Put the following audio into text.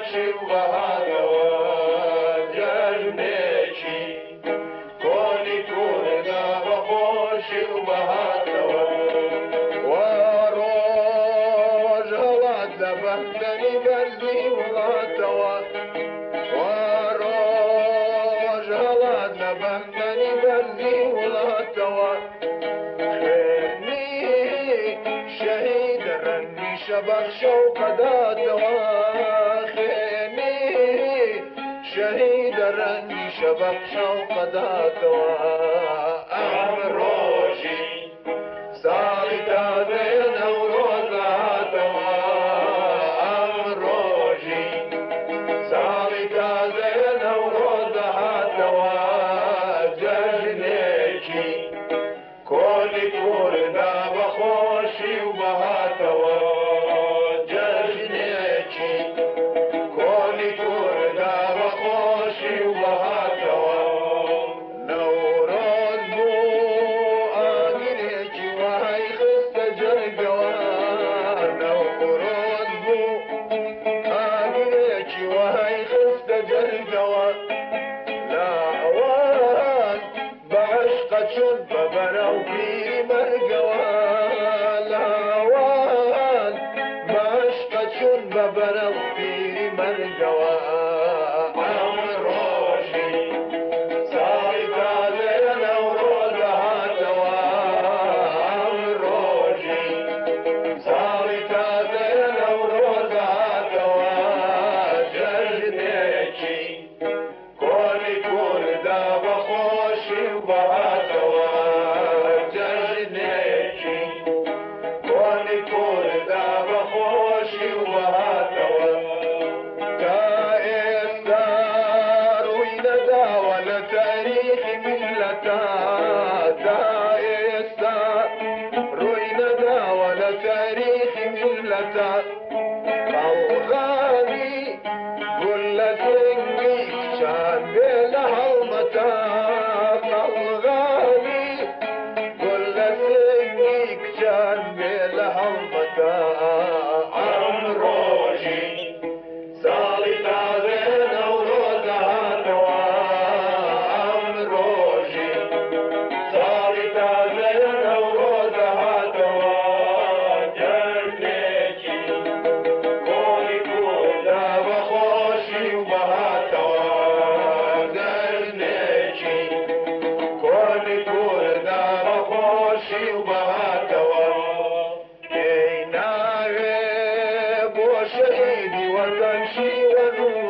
بەخۆشی و بەهاتەوە جەژنێکی کۆنی کووردا بەخۆشی و بەهاتەوە وا ڕۆژ هەڵات لە بەختەنی بەرزی وڵاتەوە وا ڕۆژ هەڵات لە بەختەنی بەرزی وڵاتەوە شهيد رني شبخ قداتوا خيني شهيد رني شبخ قداتوا أمروجي سالتا بين وروزاتوا أمروجي سالتا بين وروزاتوا جنيكي كوني كوردا بخوشي وبهاتوا ججنيكي كوني كوردا بخوشي وبهاتوا نوروز بو آمينيكي وهي خست جرقوا نوروز بو آمينيكي وهي خست جرقوا لا أوان بعشقة شد ببنو في مرقوا لاوان بعشقة شد ببنو في مرقوا أمروجي سايقا لنا ورودها توا أمروجي سايقا لنا ورودها توا ججنيكي كوني كوردا بخوشي وبهاتوا ججنيكي كوني كوردا بخوشي وبهاتوا كإستار ويندا ولا تاريخ ملتا كإستار ويندا ولا تاريخ ملتا الغالي كل سنك كان بلها المتاق الغالي كل سنك كان بلها المتاق أمروجي سالتا بين وروزها توا أمروجي سالتا بين وروزها توا جنيكي كوني كوردا بخوشي وبهاتوا جنيكي كوني كوردا بخوشي وبهاتوا اي ناغب وشهيدي وتنشي ونور